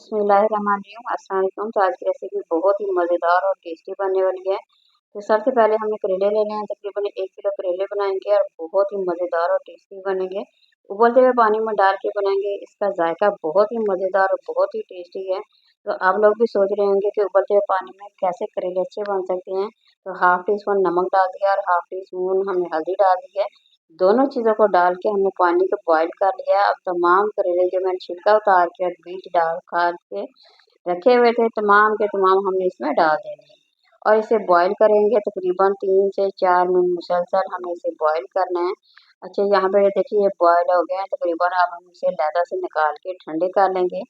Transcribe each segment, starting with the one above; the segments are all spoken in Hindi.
बिस्मिल्लाहिर्रहमानिर्रहीम। अस्सलाम वालेकुम। तो आज की रेसिपी बहुत ही मज़ेदार और टेस्टी बनने वाली है। तो सबसे पहले हमें करेले लेने हैं, तकरीबन 1 किलो करेले बनाएंगे और बहुत ही मज़ेदार और टेस्टी बनेंगे। उबलते हुए पानी में डाल के बनाएंगे, इसका जायका बहुत ही मज़ेदार और बहुत ही टेस्टी है। तो आप लोग भी सोच रहे होंगे कि उबलते हुए पानी में कैसे करेले अच्छे बन सकते हैं। तो हाफ टी स्पून नमक डाल दिया और हाफ टी स्पून हमने हल्दी डाल दी है। दोनों चीज़ों को डाल के हमने पानी को बॉईल कर लिया। अब तमाम करेले जो मैंने छिलका उतार के और बीज डाल काट के रखे हुए थे, तमाम के तमाम हमने इसमें डाल देने हैं और इसे बॉईल करेंगे। तकरीबन 3 से 4 मिनट मुसलसल हमें इसे बॉईल करना है। अच्छा, यहाँ पे देखिए ये बॉईल हो गया है तकरीबन। अब हम इसे लहदा से निकाल के ठंडे कर लेंगे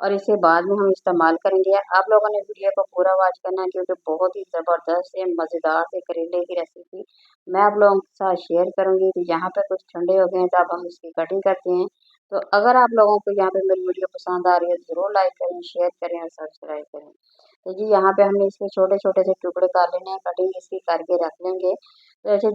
और इसे बाद में हम इस्तेमाल करेंगे। आप लोगों ने वीडियो को पूरा वॉच करना है क्योंकि बहुत ही ज़बरदस्त से मज़ेदार से करेले की रेसिपी मैं आप लोगों के साथ शेयर करूंगी। तो यहाँ पे कुछ ठंडे हो गए हैं, तो अब हम इसकी कटिंग करते हैं। तो अगर आप लोगों को यहाँ पे मेरी वीडियो पसंद आ रही है तो ज़रूर लाइक करें, शेयर करें और सब्सक्राइब करें। तो जी यहाँ पे हमने इसके छोटे छोटे से टुकड़े कर लेने हैं, कटिंग इसकी करके रख लेंगे। तो ऐसे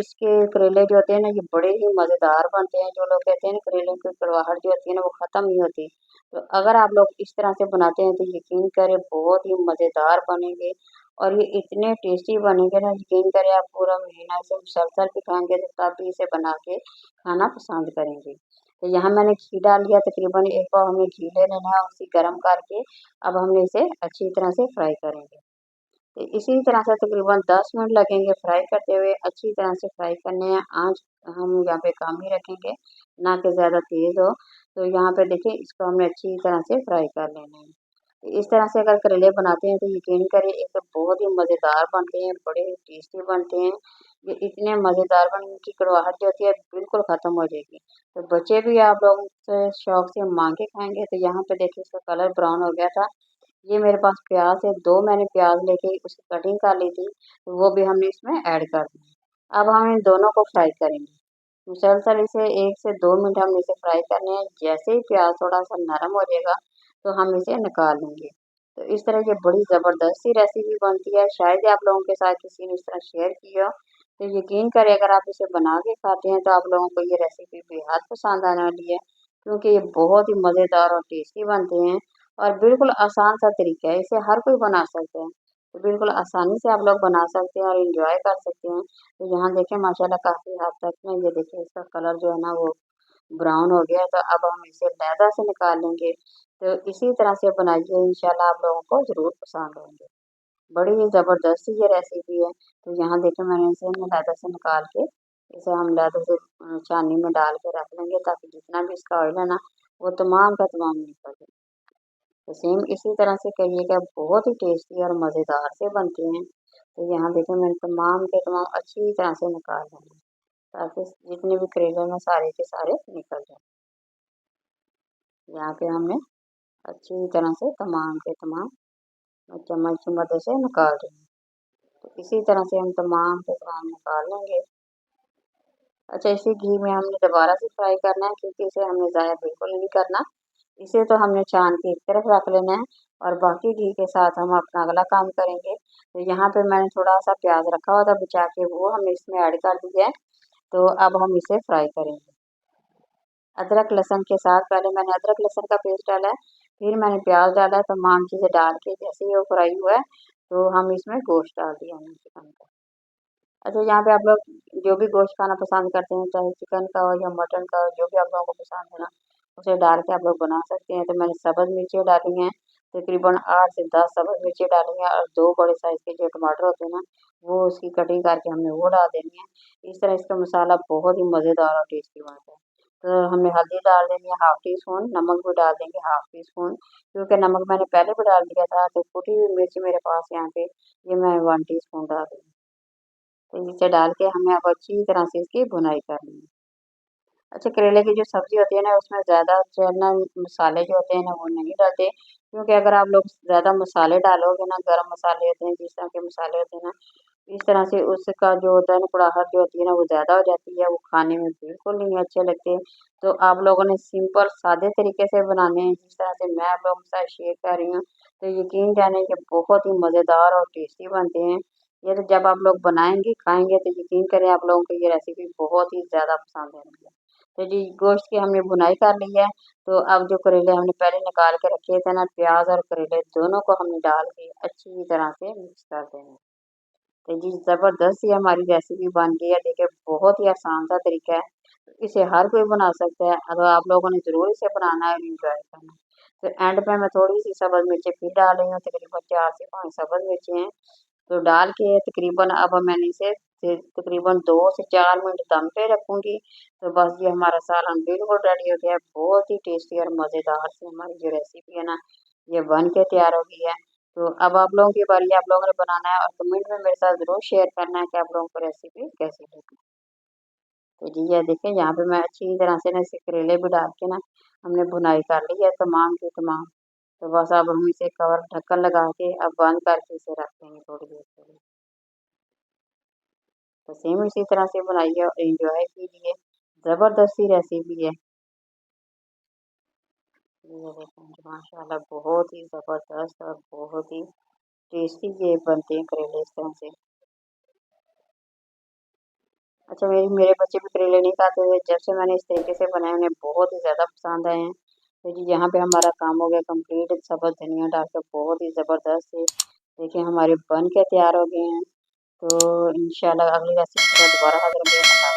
इसके करेले जो होते हैं ना, ये बड़े ही मज़ेदार बनते हैं। जो लोग कहते हैं ना करेले की कड़वाहट जो होती है ना वो ख़त्म नहीं होती, तो अगर आप लोग इस तरह से बनाते हैं तो यकीन करें बहुत ही मज़ेदार बनेंगे और ये इतने टेस्टी बनेंगे ना, यकीन करें आप पूरा महीना इसे मुसलसल भी खाएंगे तो तब भी इसे बना के खाना पसंद करेंगे। तो यहाँ मैंने घी डाल लिया, तकरीबन 1 पाव हमें घी ले लेना है, उसी गर्म करके अब हमने इसे अच्छी तरह से फ्राई करेंगे। तो इसी तरह से तकरीबन 10 मिनट लगेंगे फ्राई करते हुए। अच्छी तरह से फ्राई करने हैं, आँच हम यहाँ पे कम ही रखेंगे, ना कि ज़्यादा तेज़ हो। तो यहाँ पे देखिए इसको हमने अच्छी तरह से फ्राई कर लेना है। तो इस तरह से अगर करेले बनाते हैं तो यकीन करिए एक तो बहुत ही मज़ेदार बनते हैं, बड़े ही टेस्टी बनते हैं। ये इतने मज़ेदार बन इनकी कड़वाहट जो होती है बिल्कुल ख़त्म हो जाएगी। तो बच्चे भी आप लोगों से शौक से मांग के खाएंगे। तो यहाँ पे देखिए इसका कलर ब्राउन हो गया था। ये मेरे पास प्याज है, 2 मैंने प्याज लेके उसकी कटिंग कर ली थी, तो वो भी हमने इसमें ऐड कर दी। अब हम इन दोनों को फ्राई करेंगे। मुसलसल इसे 1 से 2 मिनट हम इसे फ्राई करने हैं। जैसे ही प्याज थोड़ा सा नरम हो जाएगा तो हम इसे निकाल लेंगे। तो इस तरह ये बड़ी ज़बरदस्त सी रेसिपी बनती है, शायद ही आप लोगों के साथ किसी ने इस तरह शेयर की हो। तो यकीन करें अगर आप इसे बना के खाते हैं तो आप लोगों को ये रेसिपी बेहद पसंद आने वाली है, क्योंकि ये बहुत ही मज़ेदार और टेस्टी बनते हैं और बिल्कुल आसान सा तरीका है, इसे हर कोई बना सकता है। तो बिल्कुल आसानी से आप लोग बना सकते हैं और एंजॉय कर सकते हैं। तो यहाँ देखें माशाल्लाह काफ़ी हद तक ना ये देखिए इसका कलर जो है ना वो ब्राउन हो गया है। तो अब हम इसे लहदा से निकाल लेंगे। तो इसी तरह से बनाइए, इंशाल्लाह आप लोगों को ज़रूर पसंद आएंगे। बड़ी ही ज़बरदस्त ये रेसिपी है। तो यहाँ देखिए मैंने इसे लहदा से निकाल के इसे हम लहदा से छाननी में डाल के रख लेंगे, ताकि जितना भी इसका ऑयल है ना वो तमाम का तमाम निकल जाए। तो सेम इसी तरह से करिएगा, बहुत ही टेस्टी और मज़ेदार से बनते हैं। तो यहाँ देखिए मैंने तमाम के तमाम अच्छी तरह से निकाल लेंगे, ताकि जितने भी करेले में सारे के सारे निकल जाए। यहाँ पे हमने अच्छी तरह से तमाम के तमाम चम्मच की मदद से निकाल देंगे। तो इसी तरह से हम तमाम के तमाम निकाल लेंगे। अच्छा, इसी घी में हमने दोबारा से फ्राई करना है, क्योंकि इसे हमने ज़ाया बिल्कुल नहीं करना। इसे तो हमने छान के एक तरफ रख लेना है और बाकी घी के साथ हम अपना अगला काम करेंगे। तो यहाँ पे मैंने थोड़ा सा प्याज रखा हुआ था बचा के, वो हमने इसमें ऐड कर दिया है। तो अब हम इसे फ्राई करेंगे अदरक लहसुन के साथ। पहले मैंने अदरक लहसुन का पेस्ट डाला है, फिर मैंने प्याज डाला है, तमाम चीज़ें डाल के जैसे ही वो फ्राई हुआ है तो हम इसमें गोश्त डाल दिया हमने चिकन का। अच्छा, यहाँ पे आप लोग जो भी गोश्त खाना पसंद करते हैं, चाहे चिकन का हो या मटन का हो, जो भी आप लोगों को पसंद है ना उसे डाल के आप लोग बना सकते हैं। तो मैंने सब्ज़ मिर्चें डाली हैं, तकरीबन 8 से 10 सब्ज़ मिर्चें डाली हैं और 2 बड़े साइज़ के जो टमाटर होते हैं ना वो उसकी कटिंग करके हमने वो डाल देनी है। इस तरह इसका मसाला बहुत ही मज़ेदार और टेस्टी बनता है। तो हमने हल्दी डाल देनी है हाफ टी स्पून, नमक भी डाल देंगे हाफ टी स्पून, क्योंकि नमक मैंने पहले भी डाल दिया था। तो कुटी हुई मिर्च मेरे पास यहाँ पे ये मैं 1 टी स्पून डाल रही हूँ। तो इसे डाल के हमें अब अच्छी तरह से इसकी भुनाई करनी है। अच्छा, करेले की जो सब्ज़ी होती है ना उसमें ज़्यादा जो है ना मसाले जो होते हैं ना वो नहीं डालते, क्योंकि अगर आप लोग ज़्यादा मसाले डालोगे ना, गरम मसाले होते हैं जिस तरह के मसाले होते हैं ना, इस तरह से उसका जो होता है ना कड़ाहट जो होती है ना वो ज़्यादा हो जाती है, वो खाने में बिल्कुल नहीं अच्छे लगते। तो आप लोगों ने सिंपल सादे तरीके से बनाने हैं, जिस तरह से मैं आप लोगों के साथ शेयर कर रही हूँ। तो यकीन जाने कि बहुत ही मज़ेदार और टेस्टी बनते हैं। ये तो जब आप लोग बनाएंगे खाएंगे तो यकीन करें आप लोगों को ये रेसिपी बहुत ही ज़्यादा पसंद आएगी। तो जी गोश्त की हमने भुनाई कर ली है। तो अब जो करेले हमने पहले निकाल के रखे थे ना, प्याज और करेले दोनों को हमने डाल के अच्छी तरह से मिक्स कर देना। तो जी ज़बरदस्त ही हमारी रेसिपी बन गई है। देखिए बहुत ही आसान सा तरीका है, इसे हर कोई बना सकता है। अगर आप लोगों ने ज़रूर इसे बनाना है और इंजॉय करना है। तो एंड पे मैं थोड़ी सी सब्ज़ मिर्चें फिर डाल रही हूँ, तकरीबन 4 से 5 सब्ज़ मिर्चें हैं। तो डाल के तकरीबन अब मैंने इसे तकरीबन 2 से 4 मिनट दम पे रखूँगी। तो बस ये हमारा सालन बिल्कुल रेडी हो गया है। बहुत ही टेस्टी और मज़ेदार सी हमारी जो रेसिपी है ना, ये बन के तैयार हो गई है। तो अब आप लोगों की बारी है, आप लोगों ने बनाना है और कमेंट में मेरे साथ ज़रूर शेयर करना है कि आप लोगों को रेसिपी कैसी लगी। तो जी ये देखिए यहाँ पे मैं अच्छी तरह से ना इसे करेले भी डाल के ना हमने भुनाई कर ली है तमाम की तमाम। तो बस अब हम इसे कवर ढक्कन लगा के अब बंद करके इसे रख देंगे थोड़ी देर के लिए। तो सेम इसी तरह से बनाइए और एंजॉय कीजिए। ज़बरदस्ती रेसिपी है। ये देखें जी माशाल्लाह बहुत ही ज़बरदस्त और बहुत ही टेस्टी ये बनते हैं करेले इस तरह से। अच्छा मेरे बच्चे भी करेले नहीं खाते थे, जब से मैंने इस तरीके से बनाए उन्हें बहुत ही ज़्यादा पसंद आए हैं। तो जी यहाँ पे हमारा काम हो गया कंप्लीट, सब्ज़ धनिया डालकर बहुत ही ज़बरदस्त से देखिए हमारे बन के तैयार हो गए हैं। तो इंशाल्लाह अगली रेसिपी के साथ दोबारा हाज़िर होंगे।